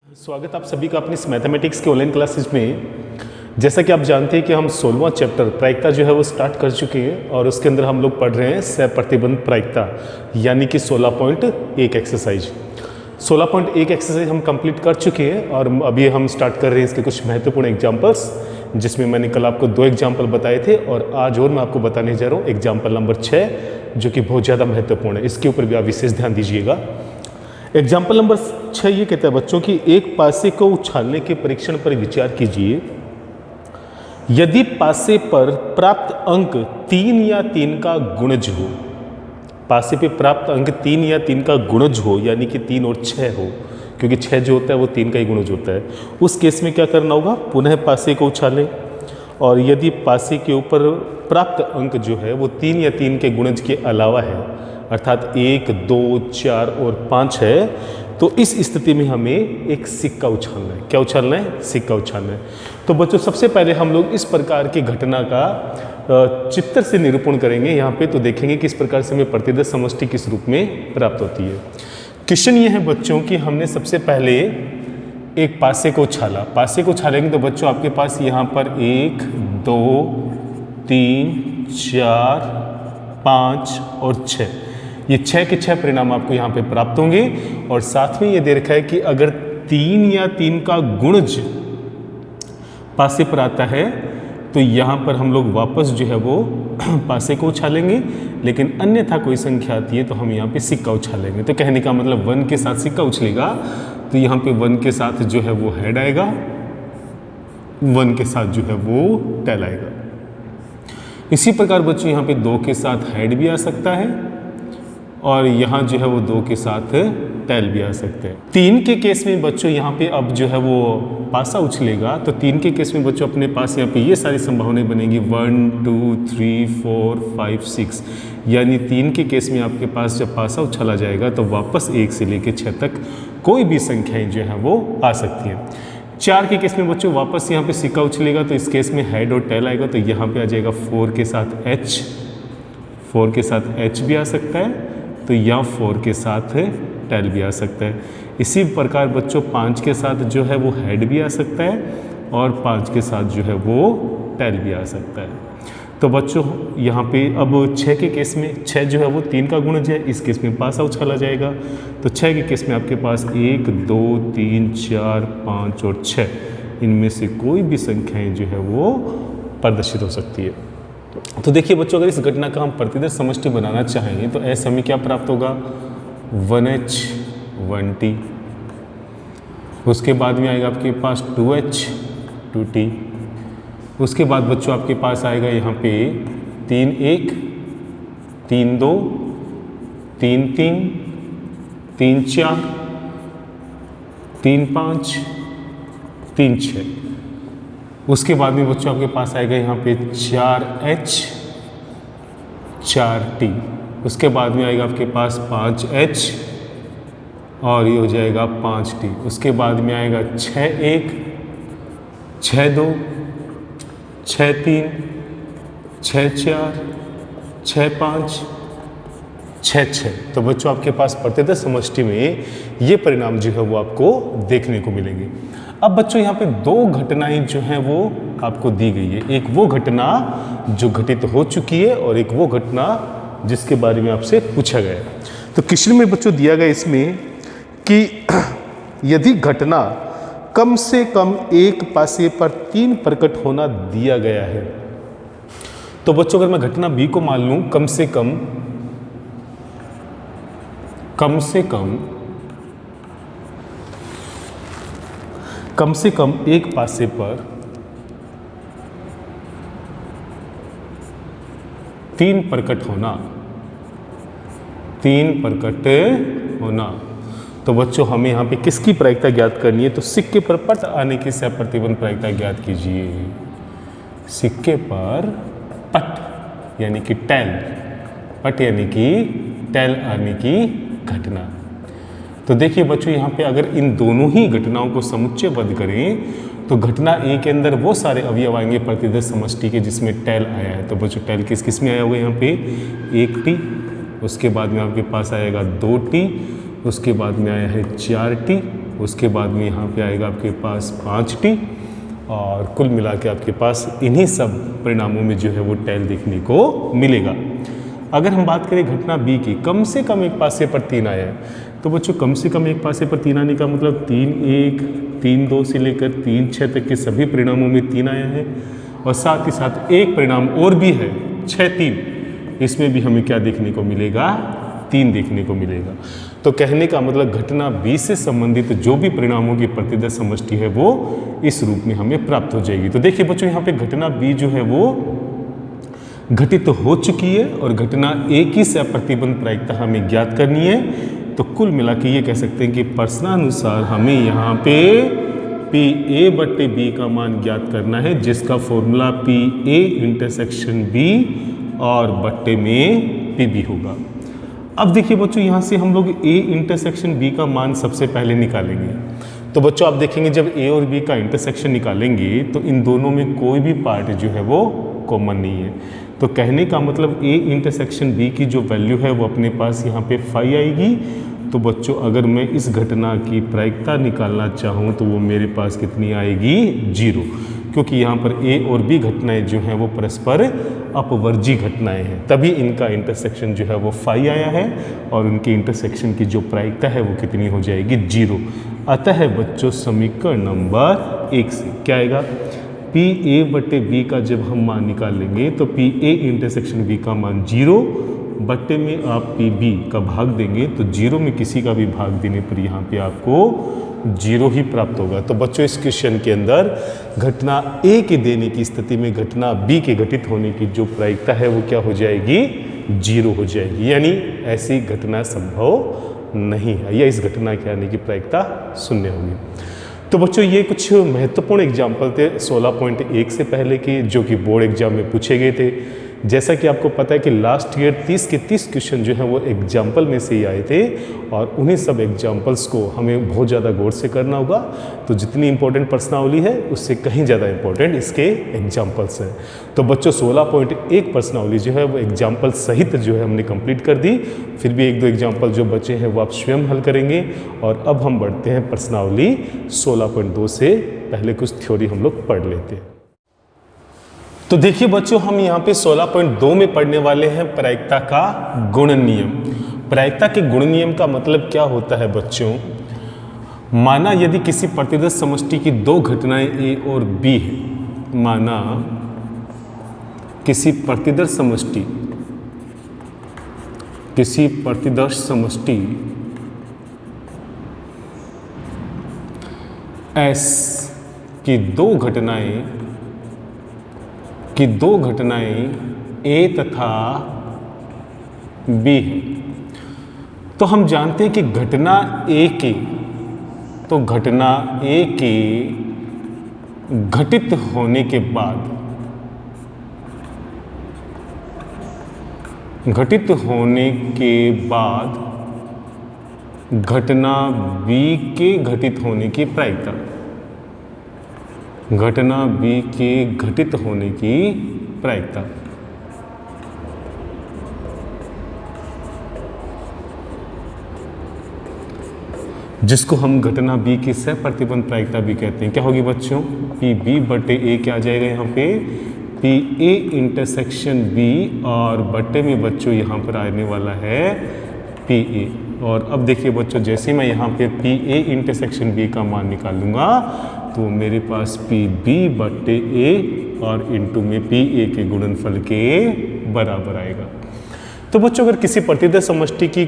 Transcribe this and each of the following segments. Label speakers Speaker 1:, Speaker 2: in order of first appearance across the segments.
Speaker 1: स्वागत आप सभी का अपनी इस मैथमेटिक्स के ऑनलाइन क्लासेज में। जैसा कि आप जानते हैं कि हम 16वां चैप्टर प्रायिकता जो है वो स्टार्ट कर चुके हैं और उसके अंदर हम लोग पढ़ रहे हैं सहप्रतिबंध प्रायिकता यानी कि 16.1 एक्सरसाइज। 16.1 एक्सरसाइज हम कंप्लीट कर चुके हैं और अभी हम स्टार्ट कर रहे हैं इसके कुछ महत्वपूर्ण एग्जाम्पल्स, जिसमें मैंने कल आपको 2 एग्जाम्पल बताए थे और आज और मैं आपको बताने जा रहा हूँ एग्जाम्पल नंबर 6, जो कि बहुत ज़्यादा महत्वपूर्ण है। इसके ऊपर भी आप विशेष ध्यान दीजिएगा। एग्जाम्पल नंबर 6 ये कहता है बच्चों की एक पासे को उछालने के परीक्षण पर विचार कीजिए। यदि पासे पर प्राप्त अंक 3 या 3 का गुणज हो, पासे पे प्राप्त अंक 3 या 3 का गुणज हो यानी कि 3 और 6 हो, क्योंकि 6 जो होता है वो 3 का ही गुणज होता है, उस केस में क्या करना होगा, पुनः पासे को उछालें। और यदि पासे के ऊपर प्राप्त अंक जो है वो 3 या 3 के गुणज के अलावा है, अर्थात 1, 2, 4 और 5 है, तो इस स्थिति में हमें एक सिक्का उछालना है। क्या उछालना है? सिक्का उछालना है। तो बच्चों सबसे पहले हम लोग इस प्रकार की घटना का चित्र से निरूपण करेंगे यहाँ पे, तो देखेंगे कि इस प्रकार से हमें प्रतिदर्श समष्टि किस रूप में प्राप्त होती है। क्वेश्चन ये है बच्चों कि हमने सबसे पहले एक पासे को उछाला। पासे को उछालेंगे तो बच्चों आपके पास यहाँ पर 1, 2, 3, 4, 5 और 6, ये 6 के 6 परिणाम आपको यहाँ पे प्राप्त होंगे। और साथ में ये दे रखा है कि अगर 3 या 3 का गुणज पासे पर आता है तो यहाँ पर हम लोग वापस जो है वो पासे को उछालेंगे, लेकिन अन्यथा कोई संख्या आती है तो हम यहाँ पे सिक्का उछालेंगे। तो कहने का मतलब 1 के साथ सिक्का उछलेगा तो यहाँ पे 1 के साथ जो है वो हेड आएगा, 1 के साथ जो है वो टेल आएगा। इसी प्रकार बच्चों यहाँ पे 2 के साथ हेड भी आ सकता है और यहाँ जो है वो 2 के साथ टेल भी आ सकते हैं। 3 के केस में बच्चों यहाँ पे अब जो है वो पासा उछलेगा, तो 3 के केस में बच्चों अपने पास यहाँ पे ये सारी संभावनाएं बनेंगी 1, 2, 3, 4, 5, 6, यानी 3 के केस में आपके पास जब पासा उछाला जाएगा तो वापस 1 से लेकर 6 तक कोई भी संख्याएं जो है वो आ सकती हैं। 4 के केस में बच्चों वापस यहाँ पे सिक्का उछलेगा तो इस केस में हेड और टेल आएगा, तो यहाँ पे आ जाएगा 4 के साथ H, 4 के साथ H भी आ सकता है, तो यहाँ 4 के साथ टेल भी आ सकता है। इसी प्रकार बच्चों 5 के साथ जो है वो हेड भी आ सकता है और 5 के साथ जो है वो टेल भी आ सकता है। तो बच्चों यहाँ पे अब 6 के केस में 6 जो है वो 3 का गुणज है, इस केस में पासा उछाला जाएगा। तो 6 के केस में आपके पास 1, 2, 3, 4, 5 और 6, इनमें से कोई भी संख्याएँ जो है वो प्रदर्शित हो सकती है। तो देखिए बच्चों, अगर इस घटना का हम प्रतिदर्श समष्टि बनाना चाहेंगे तो ऐसे हमें क्या प्राप्त होगा, 1H 1T, उसके बाद में आएगा आपके पास 2H 2T, उसके बाद बच्चों आपके पास आएगा यहाँ पे 3 1, 3 2, 3 3, 3 4, 3 5, 3 6, उसके बाद में बच्चों आपके पास आएगा यहाँ पे 4H 4T, उसके बाद में आएगा आपके पास 5H और ये हो जाएगा 5T, उसके बाद में आएगा 6 1, 6 2, 6 3, 6 4, 6 5, 6 6। तो बच्चों आपके पास प्रतिदर्श समष्टि में ये परिणाम जो है वो आपको देखने को मिलेंगे। अब बच्चों यहाँ पे 2 घटनाएं जो हैं वो आपको दी गई है, एक वो घटना जो घटित हो चुकी है और एक वो घटना जिसके बारे में आपसे पूछा गया है। तो क्वेश्चन में बच्चों दिया गया इसमें कि यदि घटना कम से कम एक पासे पर 3 प्रकट होना दिया गया है, तो बच्चों अगर मैं घटना B को मान लूं कम से कम एक पासे पर 3 प्रकट होना, तो बच्चों हमें यहाँ पे किसकी प्रायिकता ज्ञात करनी है, तो सिक्के पर पट आने की सहप्रतिबंध प्रायिकता ज्ञात कीजिए। सिक्के पर पट यानी कि टेल, पट यानी कि टेल आने की घटना। तो देखिए बच्चों यहाँ पे अगर इन दोनों ही घटनाओं को समुच्चयबद्ध करें तो घटना ए के अंदर वो सारे अवयव आएंगे प्रतिदर्श समष्टि के जिसमें टेल आया है। तो बच्चों टेल किस किस में आया हुआ है, यहाँ पे 1T, उसके बाद में आपके पास आएगा 2T, उसके बाद में आया है 4T, उसके बाद में यहाँ पे आएगा आपके पास 5t, और कुल मिला के आपके पास इन्हीं सब परिणामों में जो है वो टैल देखने को मिलेगा। अगर हम बात करें घटना बी की, कम से कम एक पासे पर 3 आया है, तो बच्चों कम से कम एक पासे पर 3 आने का मतलब 3-1, 3-2 से लेकर 3-6 तक के सभी परिणामों में 3 आया है, और साथ ही साथ एक परिणाम और भी है 6-3, इसमें भी हमें क्या देखने को मिलेगा, 3 देखने को मिलेगा। तो कहने का मतलब घटना बी से संबंधित जो भी परिणामों की प्रतिदर्श समष्टि है वो इस रूप में हमें प्राप्त हो जाएगी। तो देखिए बच्चों, यहाँ पे घटना बी जो है वो घटित हो चुकी है, और घटना ए की सप्रतिबंध प्रायिकता हमें ज्ञात करनी है। तो कुल मिला के ये कह सकते हैं कि प्रश्नानुसार हमें यहाँ पे पी ए बट्टे बी का मान ज्ञात करना है, जिसका formula P A intersection B और बट्टे में पी बी होगा। अब देखिए बच्चों, यहाँ से हम लोग ए इंटरसेक्शन बी का मान सबसे पहले निकालेंगे। तो बच्चों आप देखेंगे जब ए और बी का इंटरसेक्शन निकालेंगे तो इन दोनों में कोई भी पार्ट जो है वो कॉमन नहीं है। तो कहने का मतलब ए इंटरसेक्शन बी की जो वैल्यू है वो अपने पास यहाँ पे 5 आएगी। तो बच्चों अगर मैं इस घटना की प्रायिकता निकालना चाहूँ तो वो मेरे पास कितनी आएगी, 0, क्योंकि यहाँ पर ए और बी घटनाएं जो हैं वो परस्पर अपवर्जी घटनाएं हैं, तभी इनका इंटरसेक्शन जो है वो 5 आया है, और उनके इंटरसेक्शन की जो प्रायिकता है वो कितनी हो जाएगी, 0। अतः बच्चों समीकरण नंबर 1 से क्या आएगा, पी ए बट्टे बी का जब हम मान निकाल लेंगे तो पी ए इंटरसेक्शन बी का मान 0, बट्टे में आप पी बी का भाग देंगे तो 0 में किसी का भी भाग देने पर यहाँ पे आपको 0 ही प्राप्त होगा। तो बच्चों इस क्वेश्चन के अंदर घटना ए के देने की स्थिति में घटना बी के घटित होने की जो प्रायिकता है वो क्या हो जाएगी, 0 हो जाएगी, यानी ऐसी घटना संभव नहीं है, या इस घटना के आने की प्रायिकता 0 होगी। तो बच्चों ये कुछ महत्वपूर्ण एग्जाम्पल थे 16.1 से पहले के, जो कि बोर्ड एग्जाम में पूछे गए थे। जैसा कि आपको पता है कि लास्ट ईयर 30 के 30 क्वेश्चन जो है वो एग्जाम्पल में से ही आए थे, और उन्हीं सब एग्जाम्पल्स को हमें बहुत ज़्यादा गौर से करना होगा। तो जितनी इंपॉर्टेंट प्रश्नावली है उससे कहीं ज़्यादा इंपॉर्टेंट इसके एग्जाम्पल्स हैं। तो बच्चों 16.1 प्रश्नावली जो है वो एग्जाम्पल सहित जो है हमने कंप्लीट कर दी। फिर भी 1-2 एग्जाम्पल जो बचे हैं वो आप स्वयं हल करेंगे। और अब हम बढ़ते हैं प्रश्नावली 16.2 से, पहले कुछ थ्योरी हम लोग पढ़ लेते हैं। तो देखिए बच्चों, हम यहाँ पे 16.2 में पढ़ने वाले हैं प्रायिकता का गुण नियम। प्रायिकता के गुण नियम का मतलब क्या होता है बच्चों, माना यदि किसी प्रतिदर्श समष्टि की 2 घटनाएं ए और बी हैं, माना किसी प्रतिदर्श समष्टि एस की 2 घटनाएं ए तथा बी है, तो हम जानते हैं कि घटना ए के घटित होने के बाद घटना बी के घटित होने की प्रायिकता, घटना बी के घटित होने की प्रायिकता, जिसको हम घटना बी की सप्रतिबंध प्रायिकता भी कहते हैं। क्या होगी बच्चों, पी बी बटे ए क्या आ जाएगा यहाँ पे, पी ए इंटरसेक्शन बी, और बटे में बच्चों यहाँ पर आने वाला है पी ए। और अब देखिए बच्चों, जैसे मैं यहाँ पे पी ए इंटरसेक्शन बी का मान निकालूंगा तो मेरे पास पी बी बटे ए और इंटू में पी ए के गुणनफल के बराबर आएगा। तो बच्चों अगर किसी प्रतिदर्श समष्टि की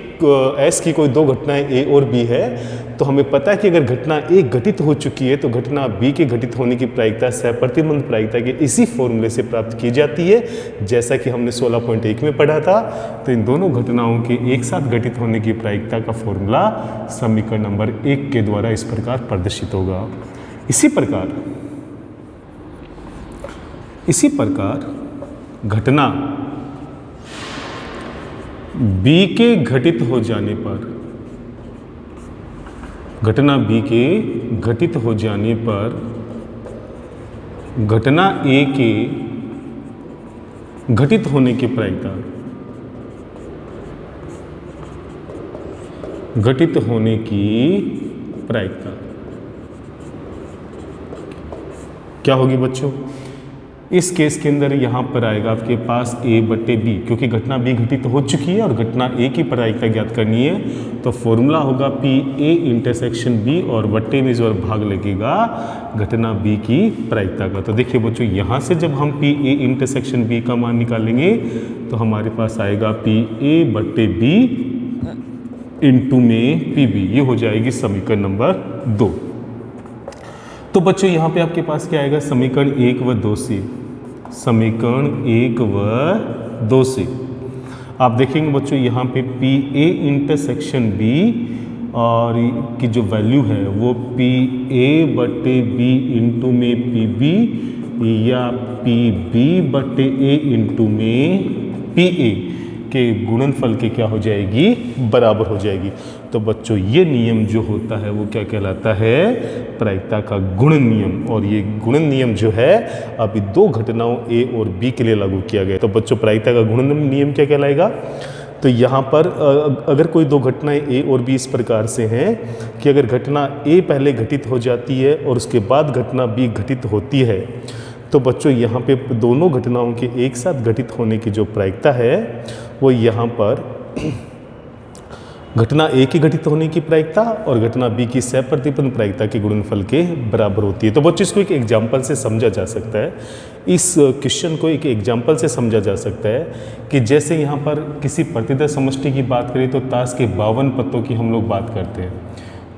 Speaker 1: एस की कोई 2 घटनाएं ए और बी है, तो हमें पता है कि अगर घटना ए घटित हो चुकी है तो घटना बी के घटित होने की प्रायिकता सप्रतिबंध प्रायिकता के इसी फॉर्मूले से प्राप्त की जाती है, जैसा कि हमने 16.1 में पढ़ा था। तो इन दोनों घटनाओं के एक साथ घटित होने की प्रायिकता का फॉर्मूला समीकरण नंबर 1 के द्वारा इस प्रकार प्रदर्शित होगा। इसी प्रकार घटना बी के घटित हो जाने पर, घटना बी के घटित हो जाने पर घटना ए के घटित होने की प्रायिकता, घटित होने की प्रायिकता क्या होगी बच्चों? इस केस के अंदर यहाँ पर आएगा आपके पास a/b, क्योंकि घटना b घटित हो चुकी है और घटना a की प्रायिकता ज्ञात करनी है, तो फॉर्मूला होगा PA इंटरसेक्शन b और बट्टे में जो भाग लगेगा घटना b की प्रायिकता का। तो देखिए बच्चों, यहाँ से जब हम PA इंटरसेक्शन b का मान निकालेंगे तो हमारे पास आएगा PA/b इंटू में PB, ये हो जाएगी समीकरण नंबर 2। तो बच्चों यहाँ पे आपके पास क्या आएगा? समीकरण 1 व 2 से, समीकरण 1 व 2 से आप देखेंगे बच्चों यहाँ पे PA इंटरसेक्शन B और की जो वैल्यू है वो PA/B इंटू में PB या PB/A इंटू में PA के गुणनफल के क्या हो जाएगी? बराबर हो जाएगी। तो बच्चों ये नियम जो होता है वो क्या कहलाता है? प्रायिकता का गुणन नियम। और ये गुणन नियम जो है अभी दो घटनाओं A और B के लिए लागू किया गया। तो बच्चों प्रायिकता का गुणन नियम क्या कहलाएगा? तो यहाँ पर अगर कोई दो घटनाएं A और B इस प्रकार से हैं कि अगर घटना A पहले घटित हो जाती है और उसके बाद घटना B घटित होती है, तो बच्चों यहाँ पे दोनों घटनाओं के एक साथ घटित होने की जो प्रायिकता है वो यहाँ पर घटना A की घटित होने की प्रायिकता और घटना B की सहप्रतिपन्न प्रायिकता के गुणनफल के बराबर होती है। तो बच्चों इसको एक एग्जाम्पल से समझा जा सकता है, इस क्वेश्चन को एक एग्जाम्पल से समझा जा सकता है कि जैसे यहाँ पर किसी प्रतिदर समष्टि की बात करें तो ताश के 52 पत्तों की हम लोग बात करते हैं।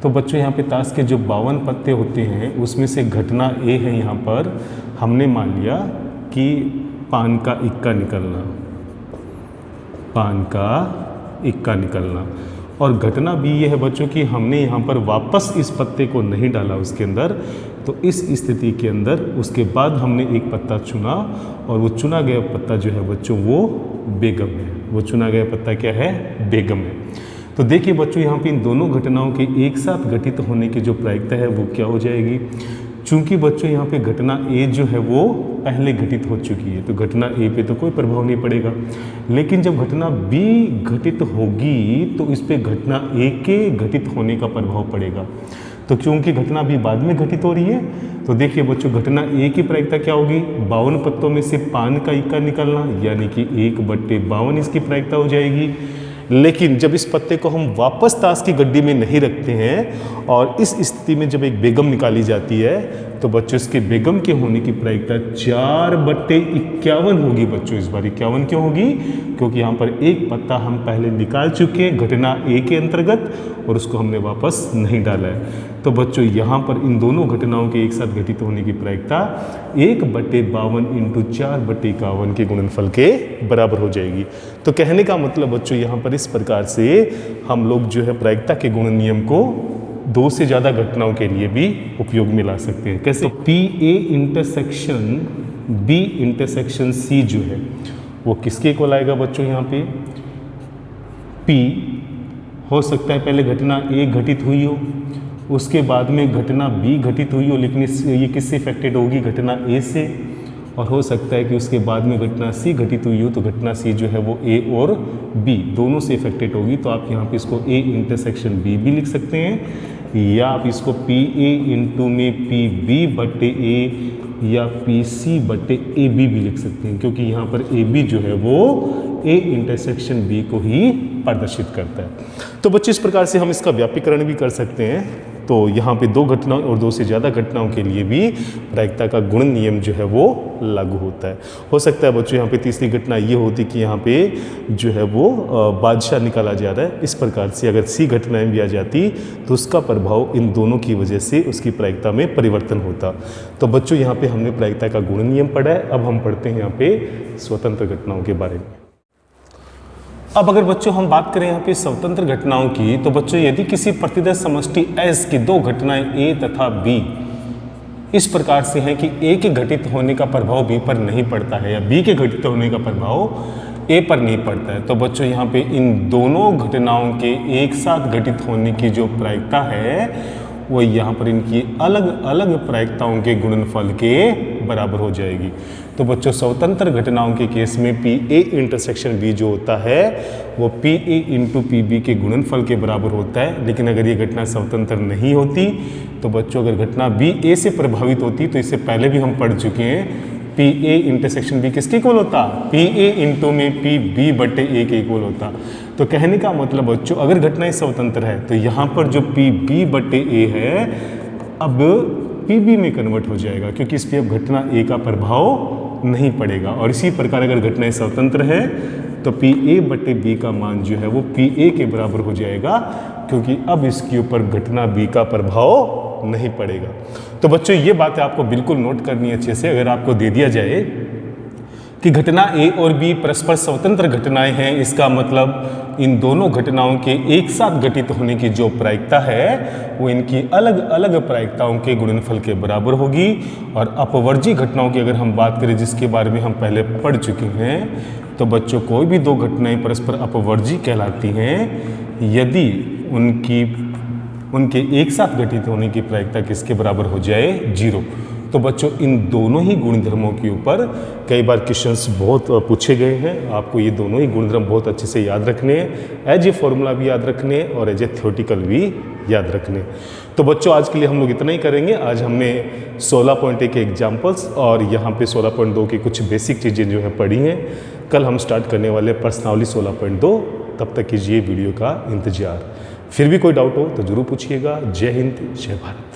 Speaker 1: तो बच्चों यहाँ पे ताश के जो 52 पत्ते होते हैं उसमें से घटना A है, यहाँ पर हमने मान लिया कि पान का इक्का निकलना, पान का इक्का निकलना। और घटना B ये है बच्चों कि हमने यहाँ पर वापस इस पत्ते को नहीं डाला उसके अंदर, तो इस स्थिति के अंदर उसके बाद हमने एक पत्ता चुना और वो चुना गया पत्ता जो है बच्चों वो बेगम है। वो चुना गया पत्ता क्या है? बेगम है। तो देखिए बच्चों यहाँ पे इन दोनों घटनाओं के एक साथ घटित होने की जो प्रायिकता है वो क्या हो जाएगी? चूंकि बच्चों यहाँ पे घटना A जो है वो पहले घटित हो चुकी है तो घटना A पे तो कोई प्रभाव नहीं पड़ेगा, लेकिन जब घटना B घटित होगी तो इस पे घटना A के घटित होने का प्रभाव पड़ेगा। तो क्योंकि घटना B बाद में घटित हो रही है तो देखिए बच्चों घटना A की प्रायिकता क्या होगी? 52 पत्तों में से पान का इक्का निकलना, यानी कि 1/52 इसकी प्रायिकता हो जाएगी। लेकिन जब इस पत्ते को हम वापस ताश की गड्डी में नहीं रखते हैं और इस स्थिति में जब एक बेगम निकाली जाती है तो बच्चों इसके बेगम के होने की प्रायिकता 4/51 होगी। बच्चों इस बार 51 क्यों होगी? क्योंकि यहाँ पर एक पत्ता हम पहले निकाल चुके हैं घटना A के अंतर्गत और उसको हमने वापस नहीं डाला है। तो बच्चों यहाँ पर इन दोनों घटनाओं के एक साथ घटित होने की प्रायिकता 1/52 इंटू 4/51 के गुणनफल के बराबर हो जाएगी। तो कहने का मतलब बच्चों यहाँ पर इस प्रकार से हम लोग जो है प्रायिकता के गुणन नियम को दो से ज़्यादा घटनाओं के लिए भी उपयोग में ला सकते हैं। कैसे? तो PA intersection B intersection C जो है वो किसके इक्वल आएगा बच्चों? यहाँ पे P हो सकता है पहले घटना A घटित हुई हो, उसके बाद में घटना B घटित हुई हो, लेकिन ये किससे इफेक्टेड होगी? घटना A से। और हो सकता है कि उसके बाद में घटना C घटित हुई हो तो घटना C जो है वो A और B दोनों से इफेक्टेड होगी। तो आप यहाँ पे इसको A इंटरसेक्शन B भी लिख सकते हैं या आप इसको PA इंटू में PB/A या PC/AB भी लिख सकते हैं, क्योंकि यहाँ पर AB जो है वो A इंटरसेक्शन B को ही प्रदर्शित करता है। तो बच्चे इस प्रकार से हम इसका व्यापीकरण भी कर सकते हैं। तो यहाँ पे दो घटनाओं और दो से ज़्यादा घटनाओं के लिए भी प्रायिकता का गुणन नियम जो है वो लागू होता है। हो सकता है बच्चों यहाँ पे तीसरी घटना ये होती कि यहाँ पे जो है वो बादशाह निकाला जा रहा है। इस प्रकार से अगर C घटनाएं भी आ जाती तो उसका प्रभाव इन दोनों की वजह से उसकी प्रायिकता में परिवर्तन होता। तो बच्चों यहाँ पे हमने प्रायिकता का गुणन नियम पढ़ा है। अब हम पढ़ते हैं यहाँ पे स्वतंत्र घटनाओं के बारे में। अब अगर बच्चों हम बात करें यहाँ पे स्वतंत्र घटनाओं की, तो बच्चों यदि किसी प्रतिदर समष्टि S की दो घटनाएं A तथा B इस प्रकार से हैं कि A के घटित होने का प्रभाव B पर नहीं पड़ता है या B के घटित होने का प्रभाव A पर नहीं पड़ता है, तो बच्चों यहाँ पे इन दोनों घटनाओं के एक साथ घटित होने की जो प्रायिकता है वो यहाँ पर इनकी अलग अलग प्रायिकताओं के गुणनफल के बराबर हो जाएगी। तो बच्चों स्वतंत्र घटनाओं के केस में पी ए इंटरसेक्शन बी जो होता है वो P A into P B के गुणनफल के बराबर होता है। लेकिन अगर ये घटना स्वतंत्र नहीं होती तो बच्चों अगर घटना बी ए से प्रभावित होती तो इससे पहले भी हम पढ़ चुके हैं पी ए इंटरसेक्शन बी किसके इक्वल होता, पी ए इंटू में पी बी बटे ए के इक्वल होता। तो कहने का मतलब बच्चों अगर घटनाएं स्वतंत्र है तो यहाँ पर जो पी बी बटे ए है अब पी बी में कन्वर्ट हो जाएगा क्योंकि इस पर अब घटना ए का प्रभाव नहीं पड़ेगा। और इसी प्रकार अगर घटनाएं स्वतंत्र है तो पी ए बटे बी का मान जो है वो पी ए के बराबर हो जाएगा क्योंकि अब इसके ऊपर घटना बी का प्रभाव नहीं पड़ेगा। तो बच्चों ये बातें आपको बिल्कुल नोट करनी है अच्छे से। अगर आपको दे दिया जाए कि घटना ए और बी परस्पर स्वतंत्र घटनाएं हैं, इसका मतलब इन दोनों घटनाओं के एक साथ घटित होने की जो प्रायिकता है वो इनकी अलग अलग प्रायिकताओं के गुणनफल के बराबर होगी। और अपवर्जी घटनाओं की अगर हम बात करें जिसके बारे में हम पहले पढ़ चुके हैं तो बच्चों कोई भी दो घटनाएं परस्पर अपवर्जी कहलाती हैं यदि उनके एक साथ घटित होने की प्रायिकता किसके बराबर हो जाए, 0। तो बच्चों इन दोनों ही गुणधर्मों के ऊपर कई बार क्वेश्चंस बहुत पूछे गए हैं। आपको ये दोनों ही गुणधर्म बहुत अच्छे से याद रखने हैं, एज ए फॉर्मूला भी याद रखने हैं और एज ए थ्योरेटिकल भी याद रखने हैं। तो बच्चों आज के लिए हम लोग इतना ही करेंगे। आज हमने 16.1 के एग्जाम्पल्स और यहाँ पे 16.2 की कुछ बेसिक चीज़ें जो है पढ़ी हैं। कल हम स्टार्ट करने वाले प्रश्नावली 16.2। तब तक कीजिए वीडियो का इंतजार। फिर भी कोई डाउट हो तो ज़रूर पूछिएगा। जय हिंद, जय भारत।